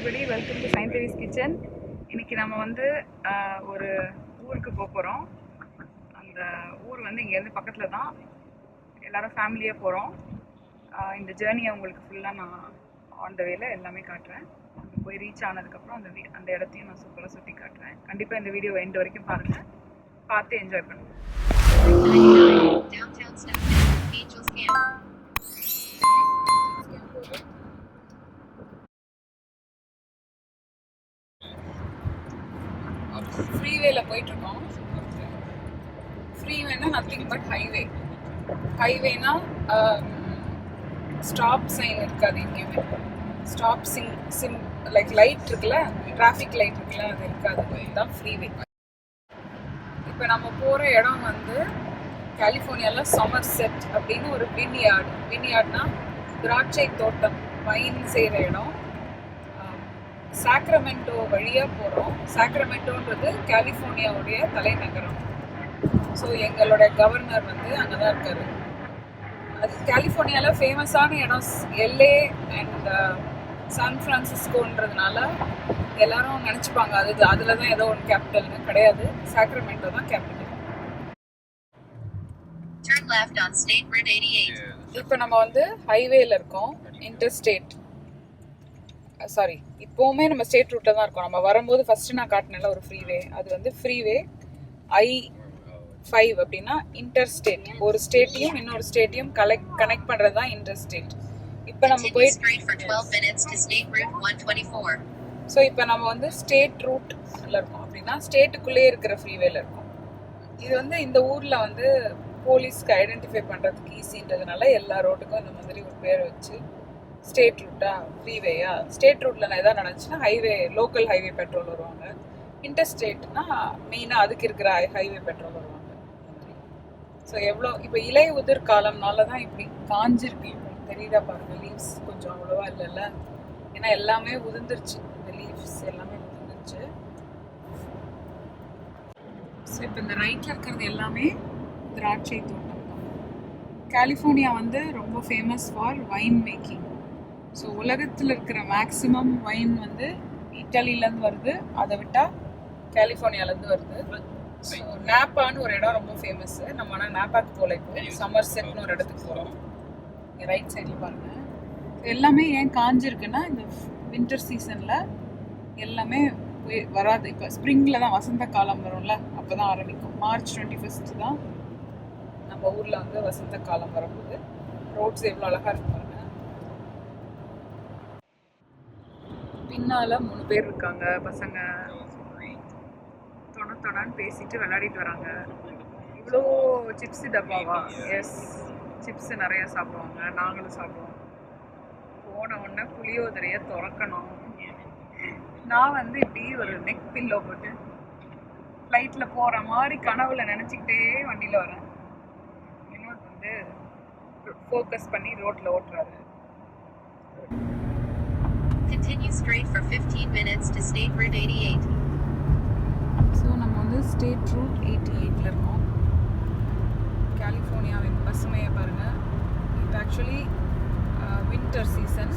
everybody, welcome to Saint Teresa's Kitchen. இன்னைக்கு நம்ம வந்து ஒரு ஊருக்கு போறோம். அந்த ஊர் வந்து இங்க இருந்து பக்கத்துல தான். எல்லாரும் ஃபேமிலியா போறோம். இந்த ஜர்னியை உங்களுக்கு ஃபுல்லா நான் ஆன் த வேல எல்லாமே காட்டுறேன். போய் ரீச் ஆனதுக்கு அப்புறம் அந்த இடத்தையும் நான் சூப்பரா சுத்தி காட்டுறேன். கண்டிப்பா இந்த வீடியோ எண்ட் வரைக்கும் பாருங்க. பார்த்து என்ஜாய் பண்ணுங்க. ஃப்ரீவேல போயிட்டு இருக்கோம். ஃப்ரீவேனா நத்திங் பட் ஹைவே. ஹைவேனா ஸ்டாப் சைன் இருக்காது எங்கேயுமே. ஸ்டாப் சிம் லைக் லைட் இருக்குல்ல, டிராஃபிக் லைட் இருக்குல்ல, அது இருக்காது. இதுதான் ஃப்ரீவே. இப்போ நம்ம போகிற இடம் வந்து கலிஃபோர்னியாவில் சமர்செட் அப்படின்னு ஒரு வினியார்ட்னா திராட்சை தோட்டம், வைன் செய்கிற இடம். சாக்ரமெண்டோ வழியாக போகிறோம். சாக்ரமெண்டோன்றது கலிஃபோர்னியாவுடைய தலைநகரம். ஸோ எங்களோட கவர்னர் வந்து அங்கே தான் இருக்காரு. அது கலிஃபோர்னியாவில் ஃபேமஸான இடம் எல்ஏ அண்ட் சான் ஃப்ரான்சிஸ்கோன்றதுனால எல்லாரும் நினச்சிப்பாங்க அதில் தான் ஏதோ ஒன்று கேபிட்டல்னு. கிடையாது, சாக்ரமெண்டோ தான் கேபிட்டல். இப்போ நம்ம வந்து ஹைவேல இருக்கோம். இன்டர்ஸ்டேட் சாரி, இப்போவுமே நம்ம ஸ்டேட் ரூட்டில் தான் இருக்கோம். நம்ம வரும்போது ஃபஸ்ட்டு நான் காட்டினல ஒரு ஃப்ரீவே, அது வந்து ஃப்ரீவே I-5 அப்படின்னா இன்டர்ஸ்டேட். ஒரு ஸ்டேட்டையும் இன்னொரு ஸ்டேட்டையும் கனெக்ட் பண்ணுறது தான் இன்டர்ஸ்டேட். இப்போ நம்ம ஸோ இப்போ நம்ம வந்து ஸ்டேட் ரூட்ல இருக்கோம். அப்படின்னா ஸ்டேட்டுக்குள்ளே இருக்கிற ஃப்ரீவேல இருக்கோம். இது வந்து இந்த ஊரில் வந்து போலீஸ்க்கு ஐடென்டிஃபை பண்ணுறதுக்கு ஈஸின்றதுனால எல்லா ரோட்டுக்கும் இந்த மாதிரி ஒரு பேர் வச்சு ஸ்டேட் ரூட்டா ஃப்ரீவேயா. ஸ்டேட் ரூட்டில் நான் எதாவது நினச்சின்னா ஹைவே, லோக்கல் ஹைவே பெட்ரோல் வருவாங்க. இன்டர்ஸ்டேட்னா மெயினாக அதுக்கு இருக்கிற ஹைவே பெட்ரோல் வருவாங்க. ஸோ எவ்வளோ இப்போ இலை உதிர் காலம்னால தான் இப்படி காஞ்சிருக்கு. தெரியுதா பாருங்க, லீவ்ஸ் கொஞ்சம் அவ்வளோவா இல்லைல்ல, ஏன்னா எல்லாமே உதிர்ந்துருச்சு. இந்த லீவ்ஸ் எல்லாமே உதிர்ந்துருச்சு. ஸோ இப்போ இந்த ரைட்டில் இருக்கிறது எல்லாமே திராட்சை தோட்டம் தான். கலிஃபோர்னியா வந்து ரொம்ப famous for wine making. So உலகத்தில் இருக்கிற மேக்ஸிமம் வைன் வந்து இட்டாலியிலேருந்து வருது. அதை விட்டால் கலிஃபோர்னியாவிலேருந்து வருது. ஸோ நாப்பான்னு ஒரு இடம் ரொம்ப ஃபேமஸ்ஸு. நம்ம ஆனால் நாப்பாக்கு போகல. இப்போ சமர்செட்னு ஒரு இடத்துக்கு போகிறோம். இங்கே ரைட் சைடில் பாருங்கள். எல்லாமே ஏன் காஞ்சிருக்குன்னா இந்த வின்டர் சீசனில் எல்லாமே வராது. இப்போ ஸ்ப்ரிங்கில் தான் வசந்த காலம் வரும்ல, அப்போ தான் ஆரம்பிக்கும். மார்ச் 21 தான் நம்ம ஊரில் வந்து வசந்த காலம் வரும்போது. ரோட்ஸ் எவ்வளோ அழகாக இருக்கு பாருங்க. பின்னால் 3 பேர் இருக்காங்க பசங்க. தொணன்னு பேசிட்டு விளையாடிட்டு வராங்க. இவ்வளோ சிப்ஸு டப்பாவா? எஸ், சிப்ஸு நிறையா சாப்பிடுவாங்க. நாங்களும் சாப்பிடுவோம். போன உடனே புளியோதரையை திறக்கணும். நான் வந்து இப்படி ஒரு நெக் பில்லோ போட்டு ஃப்ளைட்டில் போகிற மாதிரி கனவுல நினச்சிக்கிட்டே வண்டியில் வரேன். இன்னொரு வந்து ஃபோக்கஸ் பண்ணி ரோட்டில் ஓட்டுறாரு. Continue straight for 15 minutes to State Route 88. So நம்ம வந்து ஸ்டேட் ரூட் 88ல இருக்கோம். கலிஃபோர்னியாவின் பசுமையை பாருங்கள். இது ஆக்சுவலி வின்டர் சீசன்,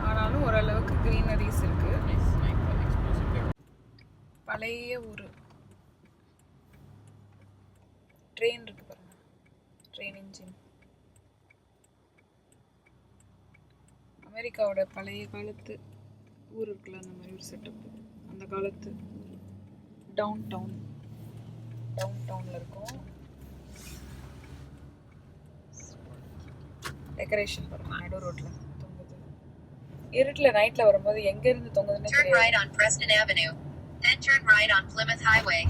ஆனாலும் ஓரளவுக்கு க்ரீனரிஸ் இருக்குது. பழைய ஊர். ட்ரெயின் இருக்கு பாருங்க, ட்ரெயின் இன்ஜின். அமெரிக்காவோட பழைய காலத்து ஊர் இருக்குல்ல, அந்த மாதிரி ஒரு செட்டப். அந்த காலத்து டவுன் டவுனில் இருக்கும். டெக்கரேஷன் பாருங்க, நடு ரோட்டில் தொங்குது. இருட்டில் நைட்டில் வரும்போது எங்கேருந்து தொங்குதுன்னு Turn right on Preston Avenue. Then turn right on Plymouth Highway.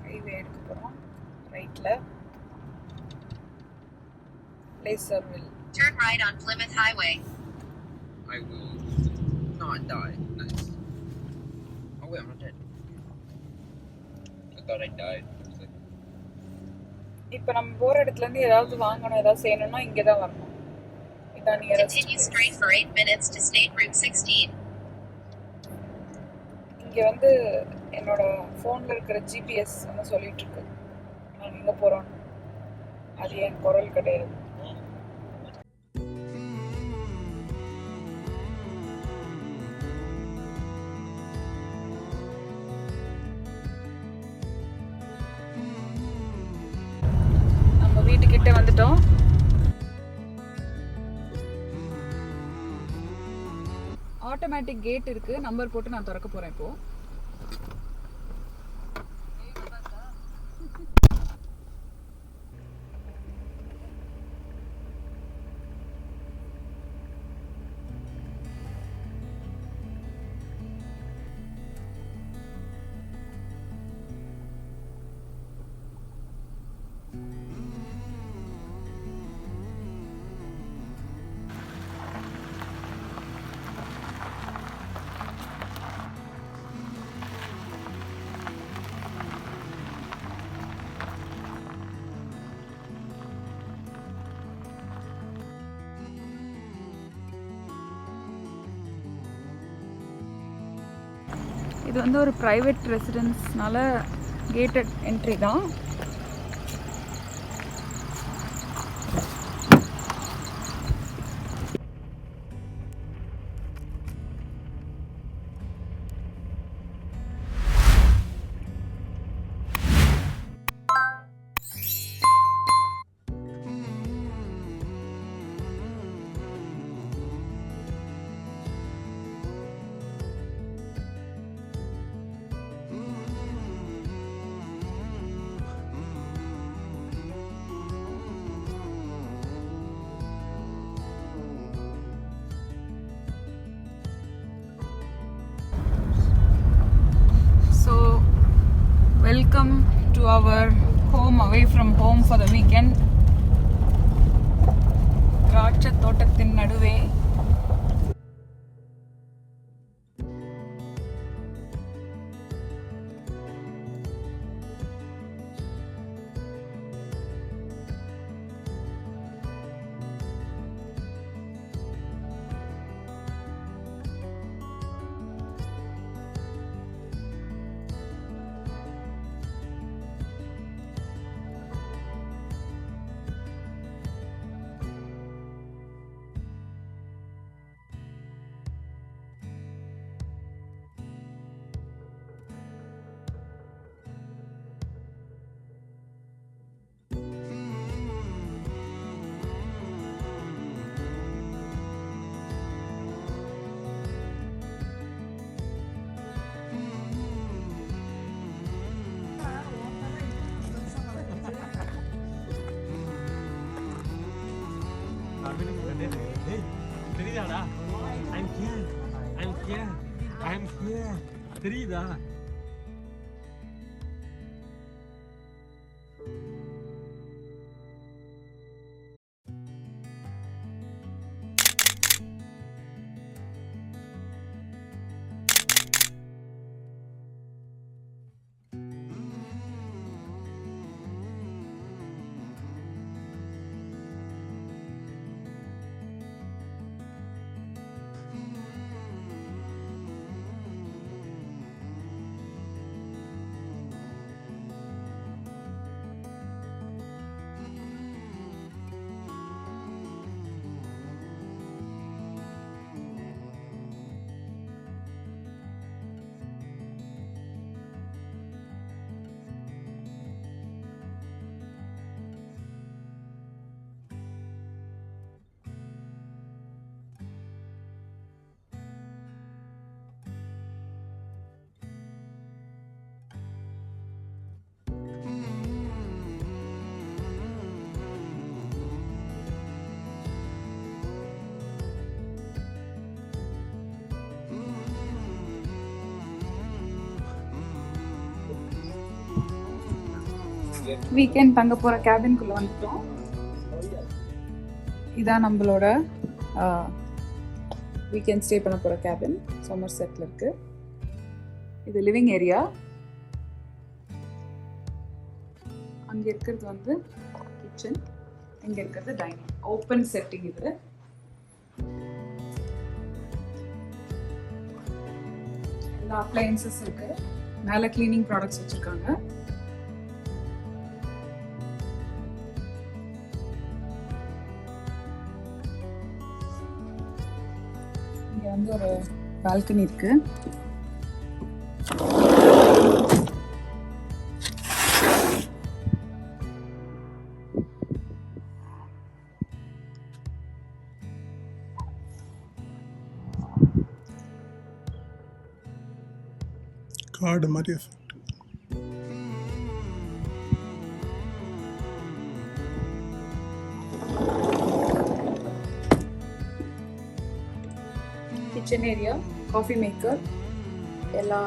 Highway எடுக்க போகிறோம். ரைட்டில் Placerville. Turn right on Plymouth Highway. I will not die. Nice. Oh wait, I'm not dead. I thought I died. இப்போ நம்ம போகிற இடத்துலேருந்து ஏதாவது வாங்கணும், ஏதாவது செய்யணும்னா இங்கே தான் வரணும். இதான் nearest. Continue straight for 8 minutes to State Route 16. இங்கே வந்து என்னோட ஃபோனில் இருக்கிற ஜிபிஎஸ் வந்து சொல்லிகிட்ருக்கு நாங்கள் எங்கே போகிறோம். அது என் குரல் கிடையாது. நம்ம வீட்டுக்கிட்ட வந்துட்டோம். ஆட்டோமேட்டிக் கேட் இருக்குது. நம்பர் போட்டு நான் திறக்க போகிறேன் இப்போது. இது வந்து ஒரு ப்ரைவேட் ரெசிடென்ஸ்னால கேட்டட் என்ட்ரி தான். Welcome to our home away from home for the weekend. திராட்சை தோட்டத்தின் நடுவே தெரியுதாடா? I'm here. I'm here. I'm here. தெரியுதா? வீக்கெண்ட் தங்க போகிற கேபின்குள்ளே வந்துட்டோம். இதான் நம்மளோட வீக்கெண்ட் ஸ்டே பண்ண போகிற கேபின். சோமர்செட்டில் இருக்குது. இது லிவிங் ஏரியா. அங்கே இருக்கிறது வந்து கிச்சன், இங்கே இருக்கிறது டைனிங். ஓப்பன் செட்டிங் இது. எல்லா அப்ளையன்சஸ் இருக்கு. மேலே கிளீனிங் ப்ராடக்ட்ஸ் வச்சிருக்காங்க. இங்க வந்து ஒரு பால்கனி இருக்கு. காடு மாதிரி effect. Kitchen area, coffee maker, எல்லா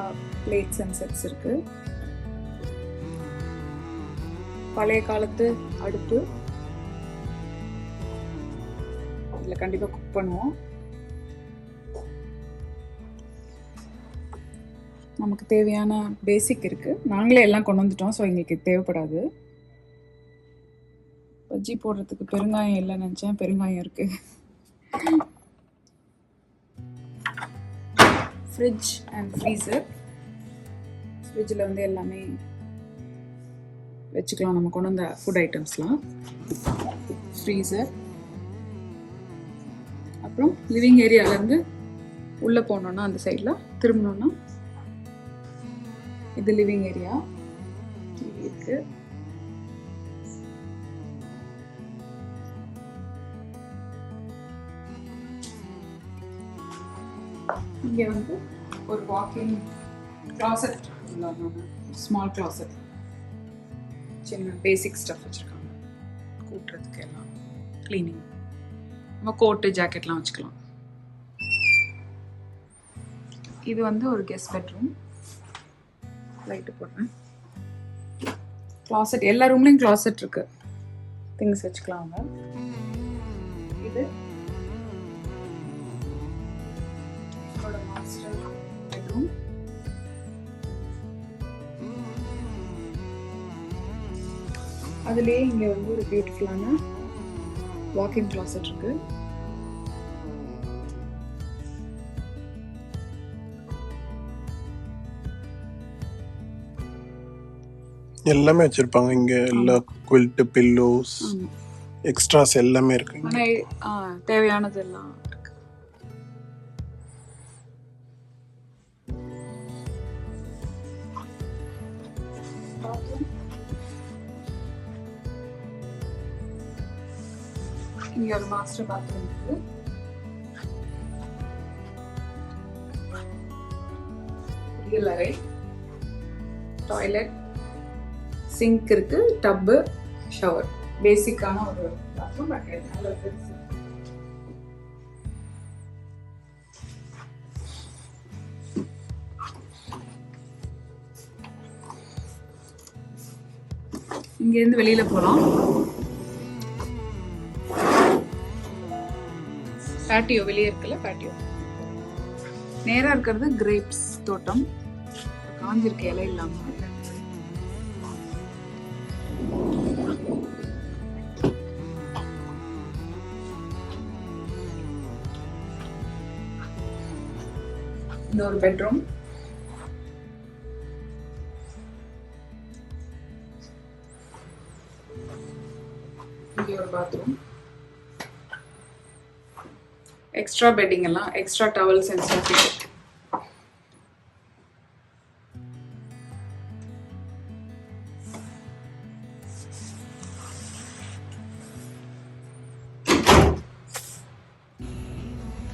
பிளேட்ஸ் அண்ட் செட்ஸ் இருக்கு. பழைய காலத்து அடுப்பு, இதில் கண்டிப்பாக குக் பண்ணுவோம். நமக்கு தேவையான பேசிக் இருக்கு. நாங்களே எல்லாம் கொண்டு வந்துட்டோம், ஸோ எங்களுக்கு தேவைப்படாது. பஜ்ஜி போடுறதுக்கு பெருங்காயம் இல்லை நினச்சேன், பெருங்காயம் இருக்கு. Fridge and freezer. ஃப்ரிட்ஜில் வந்து எல்லாமே வச்சுக்கலாம், நம்ம கொண்டு வந்த ஃபுட் ஐட்டம்ஸ்லாம். ஃப்ரீசர். அப்புறம் லிவிங் ஏரியாவிலேருந்து உள்ளே போனோன்னா அந்த சைடில் திரும்பினோன்னா இது லிவிங் ஏரியா. டிவி இருக்கு. இங்க வந்து ஒரு வாக்கிங் கிளாசெட், ஸ்மால் கிளாசெட், சின்ன பேசிக் ஸ்டஃப் வச்சிருக்காங்க. கூட்டுறதுக்கு எல்லாம் கிளீனிங், நம்ம கோட்டு ஜாக்கெட்லாம் வச்சுக்கலாம். இது வந்து ஒரு கெஸ்ட் பெட்ரூம். லைட்டு போடுறேன். கிளாசெட், எல்லா ரூம்லையும் கிளாசெட் இருக்கு, திங்ஸ் வச்சுக்கலாம் அவங்க. இது மாஸ்டர் பெட்ரூம். அதுலேயே இங்கே வந்து ஒரு பியூட்டிஃபுல்லான வாக்கிங் கிளாசெட் இருக்கு. எல்லாமே வச்சிருப்பாங்க இங்க. எல்லா குவில்ட், பில்லோஸ், எக்ஸ்ட்ராஸ் எல்லாமே இருக்கு. தேவையானது எல்லாம் இருக்கு. இங்க ஒரு மாஸ்டர் பாத்ரூம் இருக்கு. ரியல் அறை, டாய்லெட், சிங்க் இருக்கு, டப்பு, ஷவர். பேசிக்கான ஒரு பாத்ரூம். இங்கேருந்து வெளியில போகலாம். பேட்டியோ வெளியே இருக்குல்ல, பேட்டியோ. நேரா இருக்கிறது கிரேப்ஸ் தோட்டம். காஞ்சிருக்க இலை இல்லாம. இந்த ஒரு பெட்ரூம். இங்க ஒரு பாத்ரூம். எக்ஸ்ட்ரா பெட்டிங் எல்லாம், எக்ஸ்ட்ரா டவல்ஸ் அண்ட் ஸ்டஃப் இருக்கு.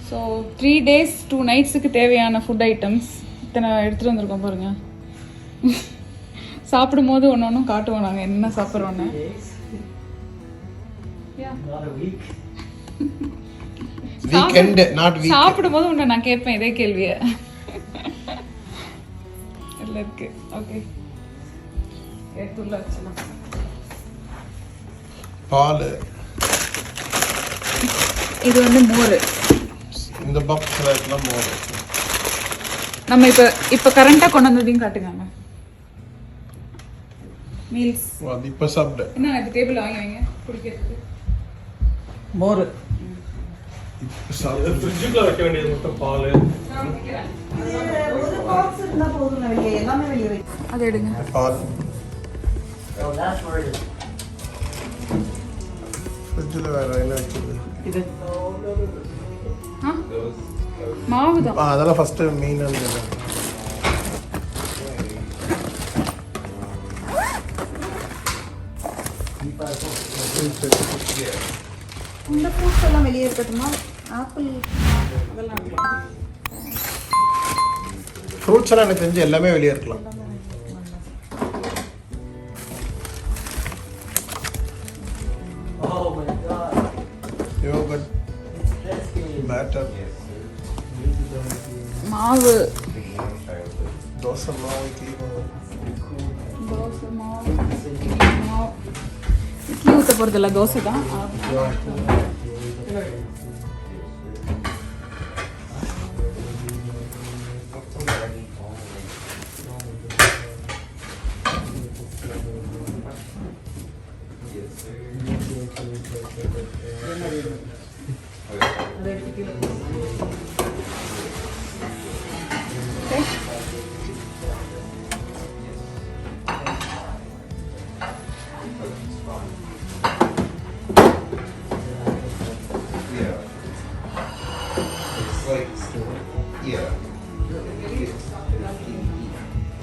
ஸோ 3 days 2 nights தேவையான ஃபுட் ஐட்டம்ஸ் இத்தனை எடுத்துகிட்டு வந்திருக்கோம் பாருங்க. சாப்பிடும் போது ஒன்று ஒன்றும் காட்டுவோம் நாங்கள் என்ன சாப்பிட்றோன்னு. சாப்பிடும் போது உன்னை நான் கேட்பேன் இதே கேள்வியை. இல்லை இருக்கு. ஓகே, எடுத்துள்ள வச்சுலாம். பால். இது வந்து மோர். இந்த பாக்ஸ்ல எல்லாம் மோர். நம்ம இப்ப கரண்டா கொண்டு வந்ததையும் காட்டுங்க. மீல்ஸ். அது இப்ப சாப்பிடு. என்ன இந்த டேபிள் வாங்கி வைங்க குடிக்கிறதுக்கு. மோர். ஃப்ரிட்ஜுக்குள்ள வைக்க வேண்டியது மட்டும் பால். ஒரு பாக்ஸ் இருந்தா போதும், வெளியே எல்லாமே வெளியே வை. அதை எடுங்க. பால் Oh, that's where it is. ஃப்ரிட்ஜில் வேறு என்ன வைக்கிறது? இது மாவு தான். அதெல்லாம் ஃபஸ்ட்டு மீன் அந்த இந்த ஃப்ரூட்ஸ் எல்லாம் வெளியே இருக்கட்டுமா? ஆப்பிள் அதெல்லாம் இருக்கலாம். ஃப்ரூட்ஸ் எல்லாம் எனக்கு தெரிஞ்சு எல்லாமே வெளியே இருக்கலாம். Oh my god. Yogurt batter மாவு, தோசை மாவு இட்லி மாவு. தோசை மாவு, மாவு. இட்லி ஊற்ற போகிறது இல்லை, தோசை தான்.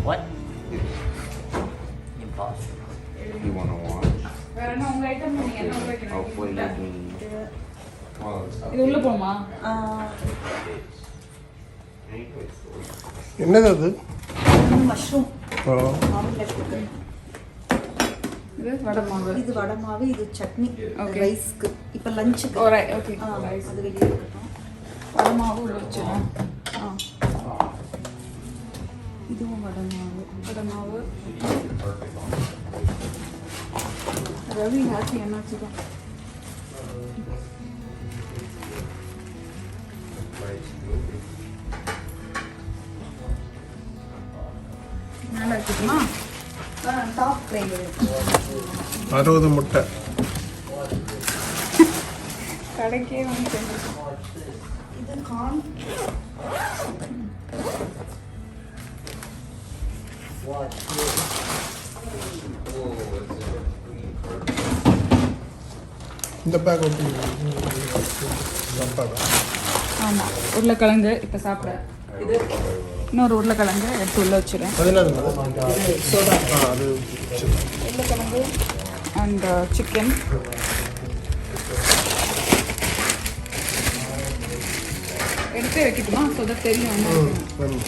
What? Impossible. You want to watch? வேற என்ன உங்கள் ஐட்டம் நீங்கள் என்ன வைக்கணும்? Hopefully you can. Well, இது உள்ளே போமா? என்னது அது? மஷ்ரூம் ஓ ஆம்லெட் இருக்கு. இது வடை மாவு. இது வடை மாவு, இது சட்னி Okay. ரைஸ்க்கு. இப்போ லஞ்சுக்கு. ஓகே. அது வெளியே இருக்கட்டும். வடை மாவு உள்ள வச்சிடும். இதுவும் வடை மாவு. வடை மாவு. ரவி ஹாப்பி என்னாச்சு தான். நல்லா இருக்குமா? டாப் ஃப்ரைங்க. 60 முட்டை. கடைக்கே வந்து செஞ்சு. இது கார்ன். இந்த பேக் ஓப்பன் ஆமாம், உருளைக்கிழங்கு இப்போ சாப்பிட. இது இன்னொரு உருளைக்கிழங்கு எடுத்து உள்ளே வச்சுருவேன். அது என்னது? சோடா. அது உருளைக்கிழங்கு அண்ட் சிக்கன். எடுத்து வைக்கட்டுமா? ஸோ தான் தெரியும் என்ன இருக்குன்னு.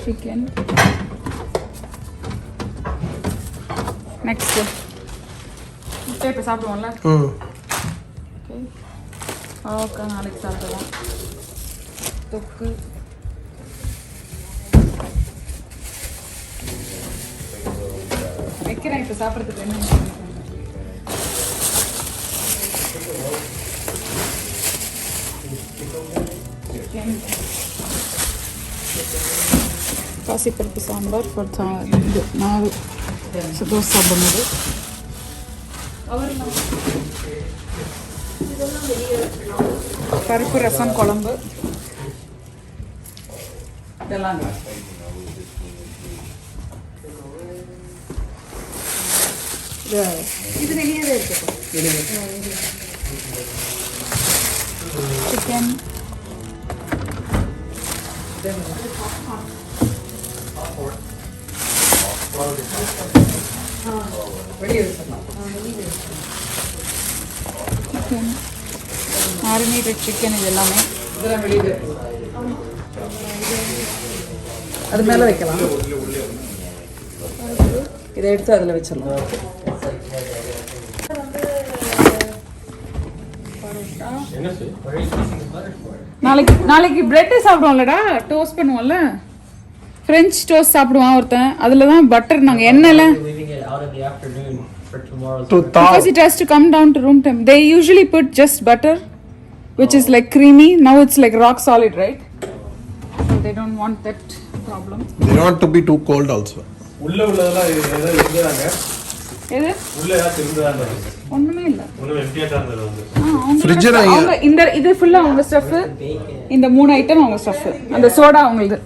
சிக்கன். நெக்ஸ்ட்டு முட்டை இப்போ சாப்பிடுவோம்ல. ஓகே, ஓகே, நாளைக்கு சாப்பிடலாம். தொக்கு. வைக்கிறேன் இப்போ சாப்பிட்றதுக்கு என்ன. பாசிப்பருப்பு சாம்பார் இது மாவு தோசை சாப்பிடும்போது. பருப்பு ரசம் குழம்பு இதெல்லாம் இது வெளியே இருக்கு. சிக்கன். Chicken marinated chicken. இது எல்லாமே இதெல்லாம் வெளியே அது மேலே வைக்கலாம். இதை எடுத்து அதில் வச்சிடலாம். நாளைக்கு பிரெட்டு சாப்பிடுவோம்லடா, டோஸ்ட் பண்ணுவோம்ல. ஃப்ரெஞ்ச் டோஸ்ட் சாப்பிடுவான் ஒருத்தன். அதில் தான் பட்டர் நாங்கள் எண்ணெயில். Because it has to come down to room temp. They usually put just butter, which is like creamy. Now it's like rock solid, right? So they don't want that problem. They want to be too cold also. உள்ள உள்ளதெல்லாம் ஏதோ இருந்தாங்க. எது உள்ள ஏதாவது இருந்ததா இருந்தது ஒண்ணுமே இல்ல. ஒன்றும் எம்டியாக தான் இருந்தது வந்து Fridge ல அவங்க இந்த இது ஃபுல்லா அவங்க ஸ்டஃப், இந்த 3 ஐட்டம் அவங்க ஸ்டஃப், அந்த சோடா அவங்களுது.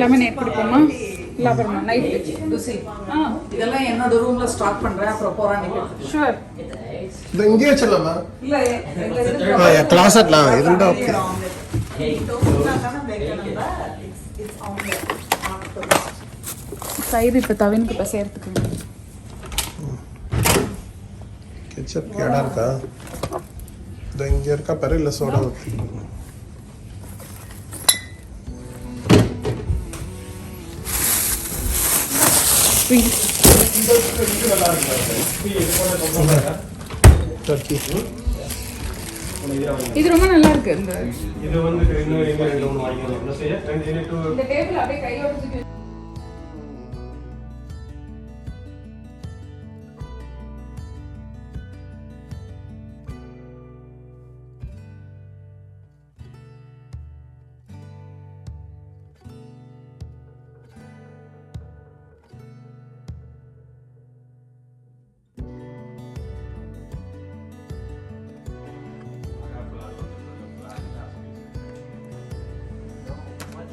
லெமனேட் குடிப்போமா? இல்ல அப்புறமா நைட் இதெல்லாம் என்னோட ரூம்ல ஸ்டாக் பண்றேன், அப்புறம் போறேன் நினைக்கிறேன். ஷூர். இது இங்கே வச்சிடலாமா? இல்ல எங்க கிளாஸ்லாம் இருந்தா ஓகே. தயிர் இப்போ தவினுக்கு இப்போ சேர்த்துக்கணும். கெச்சப் கேடா இருக்கா? இது இங்கே இருக்கா பாரு, இல்லை சோடா ஊற்றி. டர்க்கி இது ரொம்ப நல்லா இருக்கு. இந்த இது வந்து இன்னும் எங்க ரெண்டு மூணு வாங்கிக்கலாம். என்ன செய்ய இந்த டேபிள் அப்படியே கையோட தூக்கி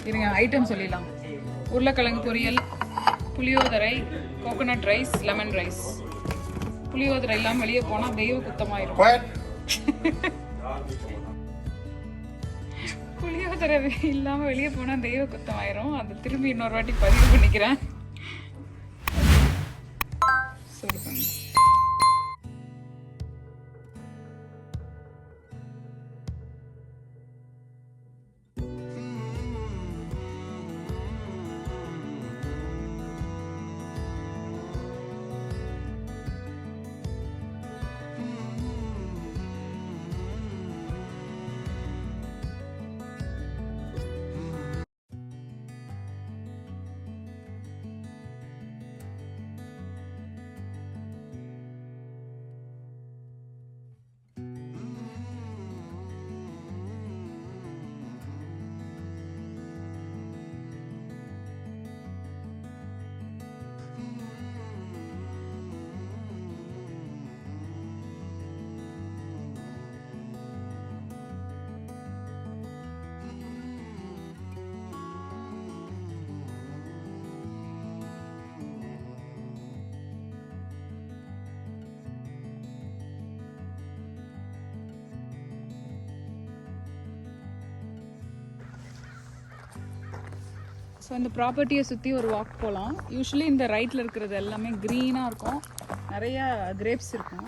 இருங்க. ஐட்டம் சொல்லிடலாம். உருளைக்கிழங்கு பொரியல், புளியோதரை, கோகோனட் ரைஸ், லெமன் ரைஸ். புளியோதரை இல்லாமல் வெளியே போனால் தெய்வ குத்தமாயிரும். புளியோதரை இல்லாமல் வெளியே போனால் தெய்வ குத்தமாயிரும். அது திரும்பி இன்னொரு வாட்டி பதிவு பண்ணிக்கிறேன். சூடு பண்ணு. ஸோ இந்த ப்ராப்பர்ட்டியை சுற்றி ஒரு வாக் போகலாம். யூஸ்வலி இந்த ரைட்டில் இருக்கிறது எல்லாமே க்ரீனாக இருக்கும், நிறையா கிரேப்ஸ் இருக்கும்.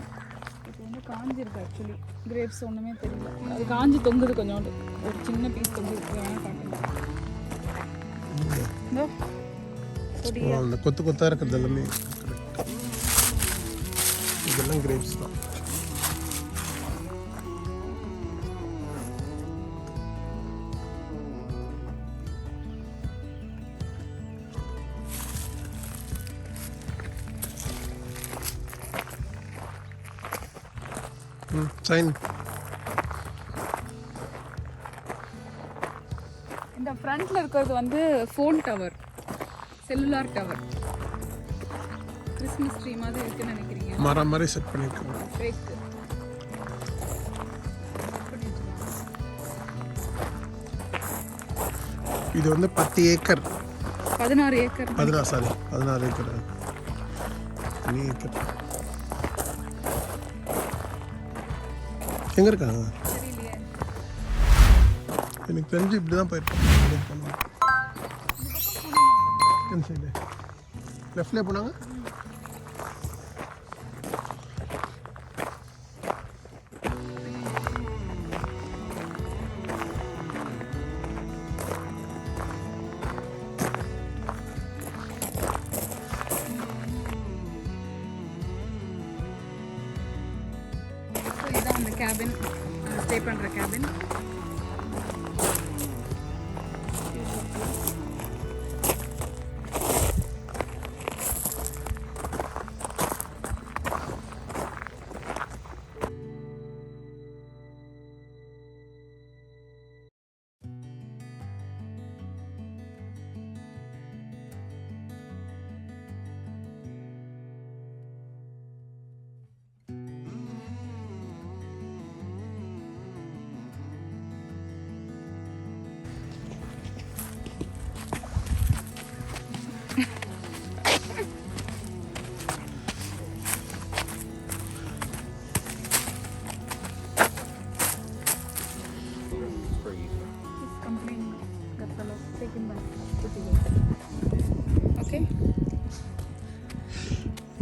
இப்போ வந்து காஞ்சிருக்கு. ஆக்சுவலி கிரேப்ஸ் ஒன்றுமே தெரியல, அது காஞ்சி தொங்குது. கொஞ்சோண்டு ஒரு சின்ன பீஸ் தொங்குது. வேணால் காட்டுங்க. அந்த கொத்து கொத்தாக இருக்கிறது எல்லாமே இதெல்லாம் கிரேப்ஸ் தான். சைன். இந்த ஃப்ரண்ட்ல இருக்கிறது வந்து phone tower, cellular tower. Christmas tree மாதிரி இருக்குன்னு நினைக்கிறீங்க? மரம் மாதிரி செட் பண்ணியிருக்காங்க. இது வந்து 10 ஏக்கர் 16 ஏக்கர் 16 ஏக்கர் 3 ஏக்கர். எங்கே இருக்காங்க? எனக்கு தெரிஞ்சு இப்படி தான் போயிருக்கோம். சைடு லெஃப்ட்லேயே போனாங்க. இதான் அந்த கேபின், ஸ்டே பண்ணுற கேபின்.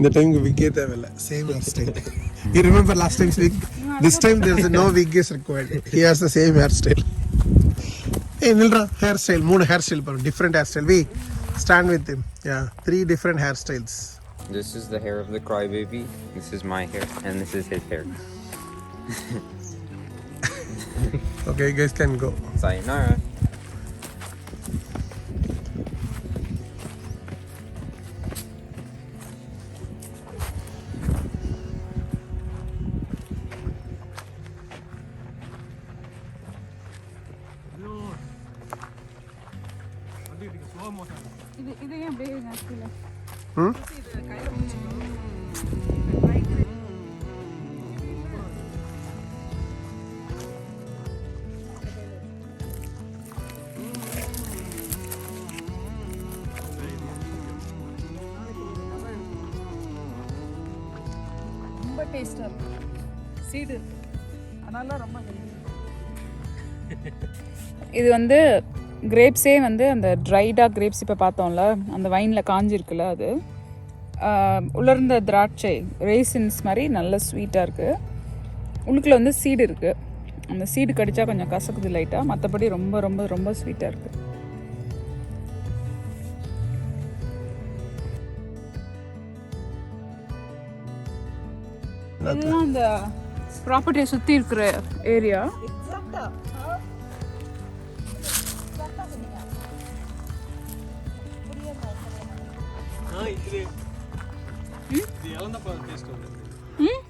இந்த டைம் விக்கே தேவையில்ல same hair style you remember last time's wig this time there's no wig is required he has the same hair style hey nilra hair style moon hair style par different hair style we stand with him yeah 3 different hair styles This is the hair of the crybaby. This is my hair, and this is his hair. okay you guys can go Sayonara. இது ஏன் அப்படியே நச்சுல hmm இது கையில பிடிச்சிக்கோ ரொம்ப டேஸ்டா இருக்கு seed அதனால ரொம்ப இது வந்து கிரேப்ஸே வந்து அந்த ட்ரைடாக கிரேப்ஸ் இப்போ பார்த்தோம்ல அந்த வைனில் காஞ்சிருக்குல்ல அது உலர்ந்த திராட்சை ரேசின்ஸ் மாதிரி நல்ல ஸ்வீட்டாக இருக்குது உள்ளுக்குள்ள வந்து சீடு இருக்குது அந்த சீடு கடிச்சா கொஞ்சம் கசக்குது லைட்டாக மற்றபடி ரொம்ப ரொம்ப ரொம்ப ஸ்வீட்டாக இருக்குது இதெல்லாம் அந்த ப்ராப்பர்ட்டியை சுற்றி இருக்கிற ஏரியா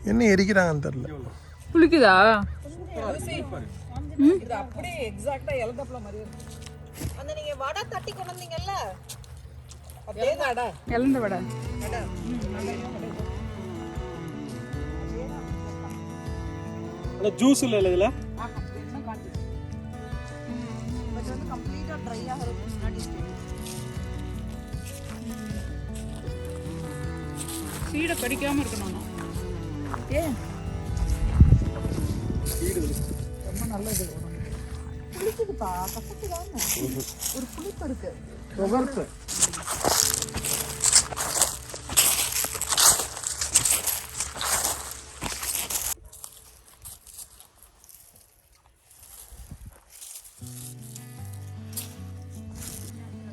என்ன எரிக்கிறாங்கன்னு தெரியல புளிக்குதா இது அப்படியே எக்ஸாக்ட்டா இலந்தப்பழ மாதிரி இருக்கு அந்த நீங்க வடை தட்டி கொண்டு வந்தீங்கல்ல அப்படியே வடை இலந்த வடை ஜூஸ் இல்ல இதுல பட் வந்து கம்ப்ளீட்டா ட்ரை ஆகிறதுக்கு முன்னாடி சீடை கடிக்காம இருக்கணும் ஏன் ரொம்ப நல்லது புளிக்குதுப்பா கசப்பு தானே ஒரு புளிப்பு இருக்கு உவர்ப்பு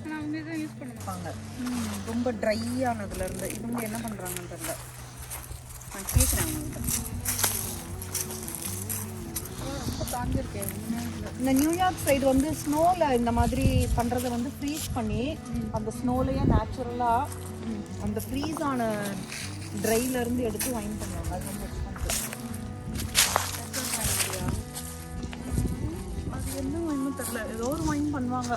நான் வந்து இதை யூஸ் பண்ணுவாங்க ரொம்ப ட்ரை ஆனதுல இருந்து இவங்க என்ன பண்றாங்கன்னு தெரியல நான் கேட்குறேன் ரொம்ப காஞ்சிருக்கேன் இந்த நியூயார்க் சைடு வந்து ஸ்னோல இந்த மாதிரி பண்றத வந்து ஃப்ரீஸ் பண்ணி அந்த ஸ்னோலயே நேச்சுரலா அந்த ஃப்ரீஸ் ஆன ட்ரைல இருந்து எடுத்து வைன் பண்ணுவாங்க அது ரொம்ப அது என்ன வைன்னு தெரியல ஏதோ ஒரு வைன் பண்ணுவாங்க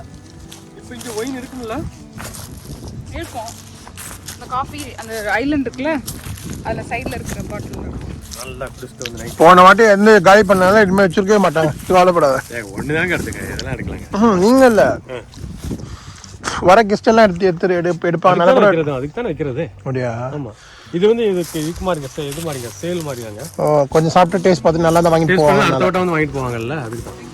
இப்போ இங்க ஒயின் இருக்கும்ல இருக்கும் அந்த காஃபி அந்த ஐலண்ட் இருக்குல்ல அதில் சைடில் இருக்கிற பாட்டில் இருக்கும் நல்லா குடிச்சிட்டு வந்து நைட் போன வாட்டி எந்த காலி பண்ணாலும் இனிமே வச்சிருக்கவே மாட்டாங்க கவலைப்படாத ஒன்று தாங்க எடுத்துக்க இதெல்லாம் எடுக்கலாங்க நீங்க இல்ல வர கெஸ்ட் எல்லாம் எடுப்பாங்க அதுக்கு தானே வைக்கிறது அப்படியா ஆமா இது வந்து இதுக்கு மாதிரிங்க இது மாதிரிங்க சேல் மாதிரிதாங்க கொஞ்சம் சாப்பிட்டு டேஸ்ட் பார்த்து நல்லா தான் வாங்கிட்டு போவாங்க அடுத்த வட்டம் வந்து வாங்கிட்டு போவாங்கல்ல அதுக்கு தான்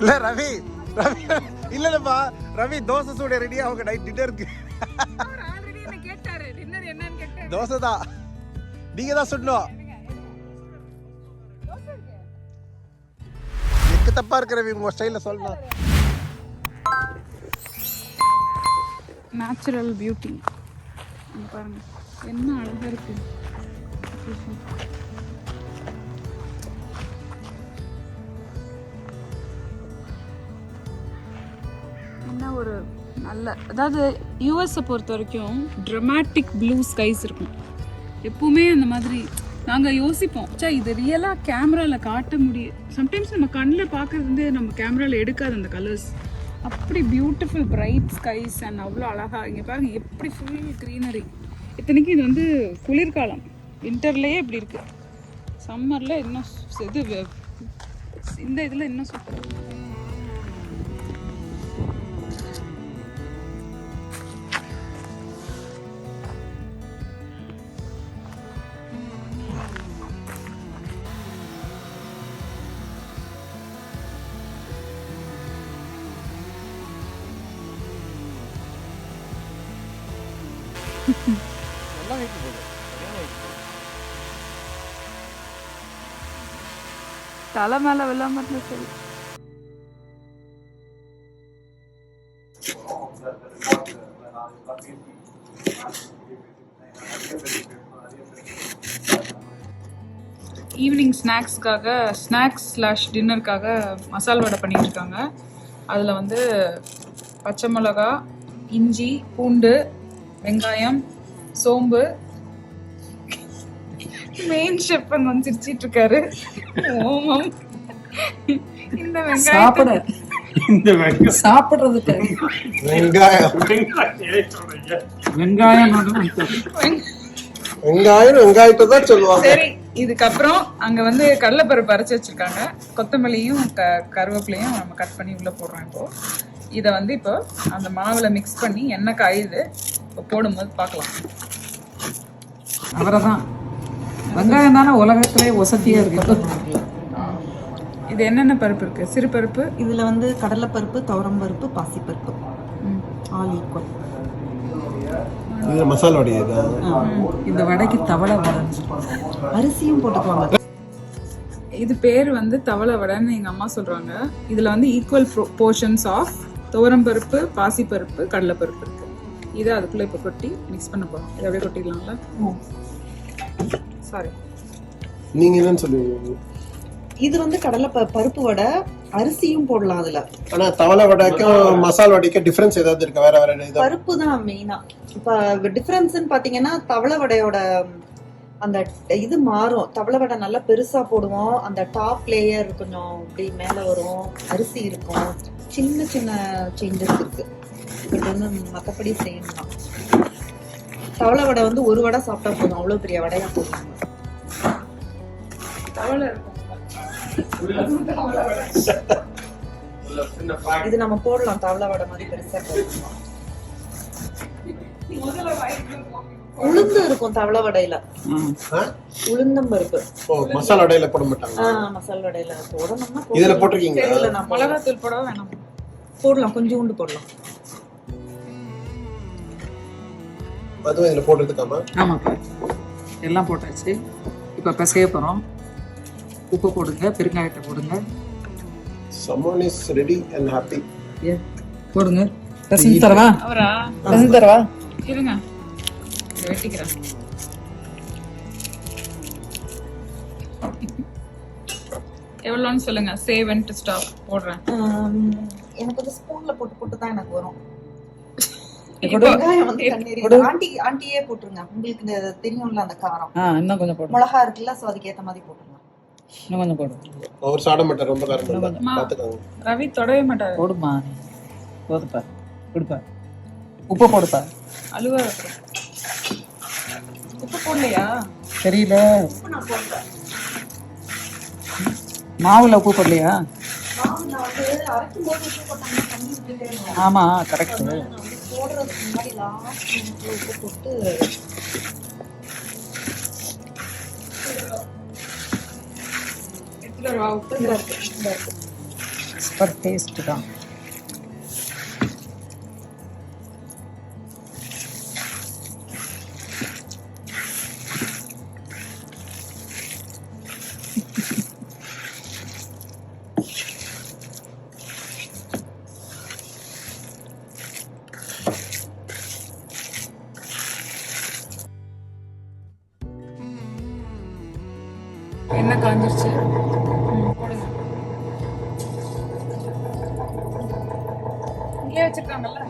இல்ல ரவி ரவி இல்லப்பா ரவி தோசை சூட ரெடியா அவங்க நைட் டின்னருக்கு ஆல்ரெடி என்ன கேட்டாரு டின்னர் என்னன்னு கேட்டாரு தோசை தான் நீங்க தான் சுடணும் எக்கு தப்பா இருக்கிற உங்க ஸ்டைல சொல்லணும் நேச்சுரல் பியூட்டி பாருங்க என்ன அழகா இருக்கு என்ன ஒரு நல்ல அதாவது யூஎஸை பொறுத்த வரைக்கும் ட்ரமாட்டிக் ப்ளூ ஸ்கைஸ் இருக்கும் எப்பவுமே அந்த மாதிரி நாங்கள் யோசிப்போம் சா இது ரியலாக கேமராவில் காட்ட முடியும் சம்டைம்ஸ் நம்ம கண்ணில் பார்க்குறது வந்து நம்ம கேமராவில் எடுக்காது அந்த கலர்ஸ் அப்படி பியூட்டிஃபுல் பிரைட் ஸ்கைஸ் அண்ட் அவ்வளோ அழகாக இங்கே பாருங்க எப்படி ஃபுல் க்ரீனரி இத்தனைக்கும் இது வந்து குளிர்காலம் வின்டர்லேயே இப்படி இருக்குது சம்மரில் இன்னும் இது இந்த இதில் இன்னும் சூப்பர் நல்லா வைக்க போகுது சரியான வைக்க போகுது. தலை மேல விழாம இருந்தா சரி. ஈவினிங் ஸ்நாக்ஸ் / டின்னருக்காக மசால் வடை பண்ணிட்டு இருக்காங்க. அதில் வந்து பச்சை மிளகா, இஞ்சி, பூண்டு, வெங்காயம், சோம்பு. மெயின் ஷெஃப் அங்க வந்து சிரிச்சிட்டு இருக்காரு. ஓமம். இந்த வெங்காயத்தை இந்த வெங்காயம் சாப்பிடுறதுக்கு வெங்காயம் வெங்காயம் வெங்காயத்தை தான் சொல்லுவாங்க. சரி, இதுக்கப்புறம் அங்க வந்து கடலைப்பருப்பு அரைச்சி வச்சிருக்காங்க. கொத்தமல்லியும் கருவேப்பிலையும் நம்ம கட் பண்ணி உள்ள போடுறோம். இப்போ இதை வந்து இப்போ அந்த மாவுல மிக்ஸ் பண்ணி எண்ணெய் காயுது. இப்போ போடும்போது பார்க்கலாம். அவரை தான் வெங்காயம் தானே உலகத்திலே வசதியா இருக்கு. இது என்னென்ன பருப்பு இருக்கு? சிறு பருப்பு, இதுல வந்து கடலைப்பருப்பு, துவரம்பருப்பு, பாசிப்பருப்பு ஆல் ஈக்குவல். இது மசாலா வடை. இந்த வடைக்கு தவளை வடை. அரிசியும் போட்டுக்குவாங்க. இது பேர் வந்து தவளை வடைன்னு எங்க அம்மா சொல்றாங்க. இதுல வந்து ஈக்குவல் போர்ஷன்ஸ் ஆஃப் துவரம்பருப்பு, பாசிப்பருப்பு, கடலைப்பருப்பு இருக்கு. இதை அதுக்குள்ள இப்போ கொட்டி மிக்ஸ் பண்ண போறோம். இதை அப்படியே கொட்டிடலாம்ல? சாரி, நீங்க என்னன்னு சொல்லுவீங்க? இது வந்து பருப்பு வடை, அரிசியும் போடலாம் அதுல. ஆனா தவளை வடைக்கும் மசால் வடைக்கும் டிஃபரன்ஸ் ஏதாவது இருக்கா? வேற வேற இது பருப்பு தான் மெயினா. இப்ப டிஃபரன்ஸ்ன்னு பாத்தீங்கன்னா தவளை வடையோட அந்த இது மாறும். தவளை வடை நல்லா பெருசா போடுவோம். அந்த டாப் லேயர் கொஞ்சம் அப்படி மேல வரும். அரிசி இருக்கும். சின்ன சின்ன சேஞ்சஸ் இருக்கு. இது வந்து மற்றபடி சேம் தான். தவளை வடை வந்து ஒரு வடை சாப்பிட்டா போதும். அவ்வளவு பெரிய வடையா போடுவாங்க. தவளை இருக்கும். இது நம்ம போடலாம். தவளை வடை மாதிரி பெருசா போடலாம். உளுந்து இருக்கும் தவளை வடையில. உளுந்தம் பருப்பு. மசாலா வடையில போட மாட்டாங்க. மசாலா வடையில போடணும்னா இதுல போட்டிருக்கீங்க. மிளகாத்தூள் போடவா வேணாம்? போடலாம், கொஞ்சோண்டு போடலாம். அதுவும் இதுல போட்டுருக்காமா? ஆமாப்பா, எல்லாம் போட்டாச்சு. இப்போ பிசைய போகிறோம். உப்பு போடுங்க, பெருங்காயத்தை போடுங்க. Someone is ready and happy. போடுங்க. ரசம் தரவா? அவரா? ரசம் தரவா? இருங்க, இதை வெட்டிக்கிறேன். எவ்வளோன்னு சொல்லுங்க. சேவ் அண்ட் ஸ்டாப் போடுறேன். எனக்கு வந்து ஸ்பூன்ல போட்டு தான் எனக்கு வரும். இப்போ வெங்காயம் வந்து தண்ணீர் ஆண்டியே போட்டுருங்க. உங்களுக்கு இந்த தெரியும்ல அந்த காரம். இன்னும் கொஞ்சம் போடுங்க. மிளகா இருக்குல்ல, சோ அதுக்கு ஏத்த மாதிரி போட்டுருங்க. இன்னும் கொஞ்சம் போடுங்க. அவர் சாட மாட்டார், ரொம்ப காரம் இல்ல. பாத்துக்கோங்க. ரவி தொடவே மாட்டாரு. போடுமா, போதுப்பா. கொடுப்பா, உப்பு போடுப்பா. அழுவா. உப்பு போடலையா? தெரியல. மாவுல உப்பு போடலையா? ஆமா, கரெக்ட். போடுறதுக்கு முன்னாடி லாஸ்ட் உப்பு போட்டு சூப்பர் டேஸ்ட் தான். என்ன காஞ்சிருச்சு? போடுங்க. இங்கே வச்சிருக்காங்கல்ல.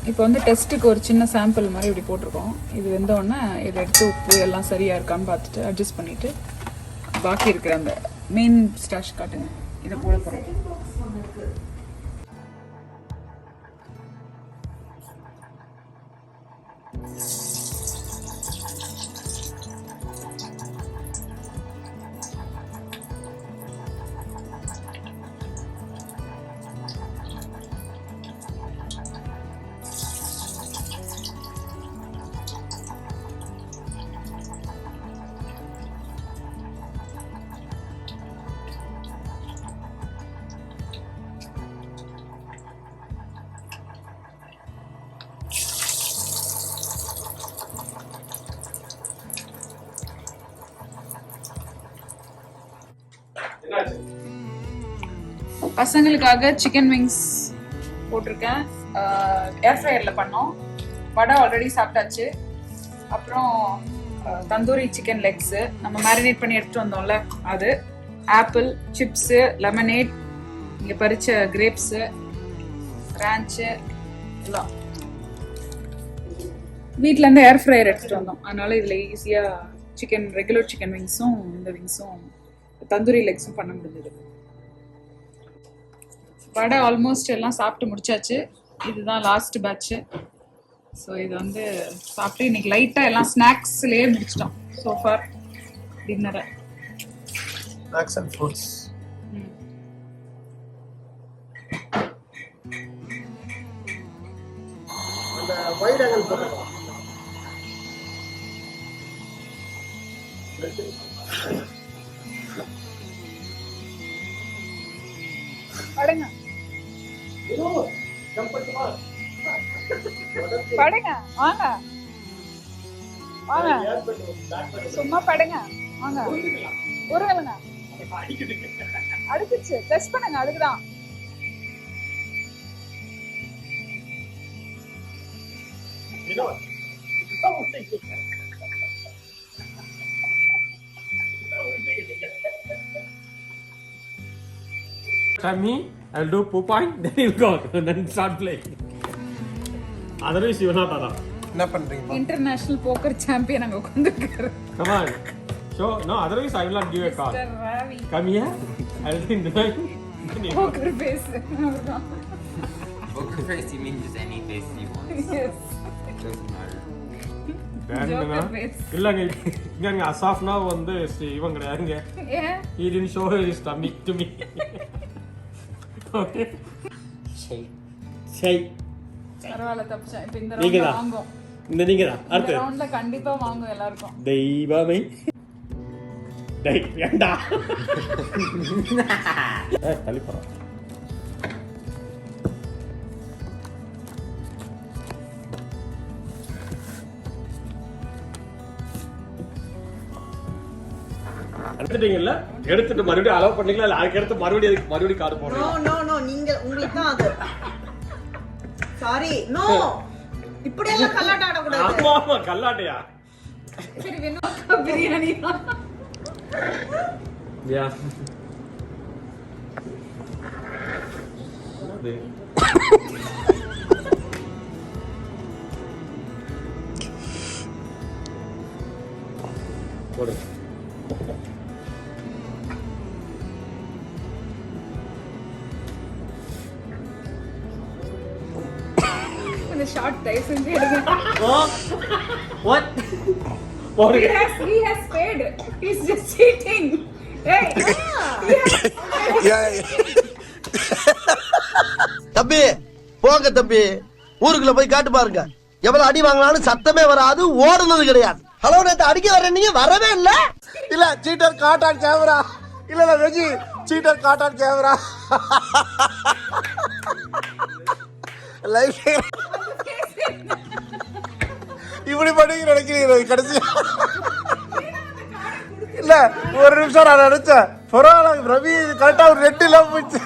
இப்போ வந்து டெஸ்ட்டுக்கு ஒரு சின்ன சாம்பிள் மாதிரி இப்படி போட்டிருக்கோம். இது வெந்த உடனே இதை எடுத்து உப்பு எல்லாம் சரியா இருக்கான்னு பார்த்துட்டு அட்ஜஸ்ட் பண்ணிட்டு பாக்கி இருக்கிற அந்த மெயின் ஸ்டாஷ் காட்டுங்க. இதை போட போகிறோம். பசங்களுக்காக சிக்கன் விங்ஸ் போட்டிருக்கேன். ஏர் ஃப்ரையரில் பண்ணோம். வடை ஆல்ரெடி சாப்பிட்டாச்சு. அப்புறம் தந்தூரி சிக்கன் லெக்ஸு நம்ம மேரினேட் பண்ணி எடுத்துட்டு வந்தோம்ல அது, ஆப்பிள் சிப்ஸு, லெமனேட், இங்கே பறிச்ச கிரேப்ஸு, ரேன்ச்சு எல்லாம் வீட்டிலேருந்து ஏர் ஃப்ரையர் எடுத்துகிட்டு வந்தோம். அதனால இதில் ஈஸியாக சிக்கன், ரெகுலர் சிக்கன் விங்ஸும் இந்த விங்ஸும் தந்தூரி லெக்ஸும் பண்ண முடிஞ்சது. வடை ஆல்மோஸ்ட் எல்லாம் சாப்பிட்டு முடிச்சாச்சு. இதுதான் லாஸ்ட் பேட்ச்சு. ஸோ இது வந்து சாப்பிட்டு இன்னைக்கு லைட்டாக எல்லாம் ஸ்நாக்ஸ்லேயே முடிச்சிட்டோம் சோஃபார் டின்னரை. Snacks and fruits. அந்த wide angle போடுறோம். படுங்க படுங்க, வாங்க வாங்க, சும்மா படுங்க, வாங்க உருவலுங்க. அழுக்குச்சு, டெஸ்ட் பண்ணுங்க, அழுகுதான். Me, I'll do 2 point, then he'll go, then start playing. Otherwise, you will not allow. என்ன பண்றீங்க? இன்டர்நேஷனல் போக்கர் சாம்பியன் அங்க உட்கார்ந்திருக்காரு. Come on. So, no, otherwise I will not give a call. Mr. Ravi. Come here, I'll think tonight. Poker face. Poker face, you mean just any face you want? Yes. Doesn't matter. Joker face. இல்லங்க இங்க அசாஃப்னா வந்து இவன் கிடையாதுங்க. Yeah. He didn't show his stomach to me. Okay. Say. பரவாயில்ல, தப்பிச்சா. இப்போ இந்த நீங்க ரவுண்ட்ல தான். வாங்குவோம். இந்த நீங்க தான். இந்த அடுத்து. ரவுண்ட்ல கண்டிப்பா வாங்குவோம் எல்லாருக்கும். தெய்வமே. டேய் வேண்டா. தள்ளி போறோம். எடுத்துட்டீங்கல்ல, எடுத்துட்டு மறுபடியும் அலோவ் பண்ணீங்களா? இல்ல அதுக்கு எடுத்து மறுபடியும் கார்டு போடுறீங்க? நோ நோ நோ, நீங்க உங்களுக்கு தான் அது. Sorry, no. இப்படி எல்லாம் கல்லாட்ட ஆட கூடாது. ஆமா ஆமா, கல்லாட்டையா? சரி, வினோத் பிரியாணி. யா. போடு. இந்த ஷார்ட் தயவு செஞ்சு எடுங்க. What? போடு. He has paid. He's just cheating. Hey. தம்பி போங்க தம்பி, ஊருக்குள்ள போய் காட்டு பாருங்க. எவ்வளவு அடி வாங்கினாலும் சத்தமே வராது, ஓடுனது கிடையாது. ஹலோ, நேத்து அடிக்க வர நீங்க வரவே இல்ல. இல்ல சீட்டர் காட் ஆன் கேமரா. இல்ல veggie cheater caught on camera. Life இப்படி பண்ணி நினைக்கிறீங்க கடைசி. இல்ல ஒரு நிமிஷம் நான் நினைச்சேன் பரவாயில்ல ரவி கரெக்டா ஒரு 2 இல்லாம போயிடுச்சு.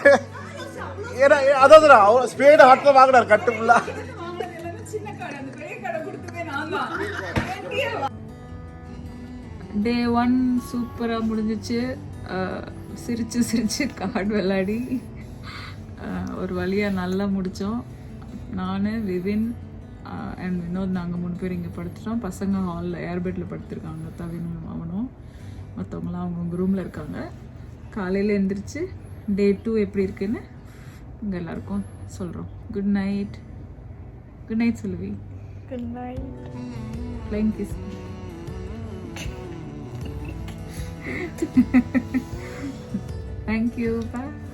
ஏன்னா அதாவது அவர் ஸ்பீடு ஹாட்ல வாங்கினார் கட்டு ஃபுல்லா. டே 1 சூப்பராக முடிஞ்சிச்சு. சிரிச்சு சிரிச்சு கார்டு விளையாடி ஒரு வழியாக நல்லா முடித்தோம். நான், விவின் அண்ட் வினோத் நாங்கள் 3 பேர் இங்கே படுத்துட்டோம். பசங்க ஹாலில் ஏர்பெட்டில் படுத்துருக்காங்க. தவினும் அவனும், மற்றவங்களாம் அவங்கவுங்க ரூமில் இருக்காங்க. காலையில் எழுந்திரிச்சு டே 2 எப்படி இருக்குன்னு இங்கே எல்லாருக்கும் சொல்கிறோம். Good night. Good night Selvi. Good night. Flying kiss. Thank you. Bye.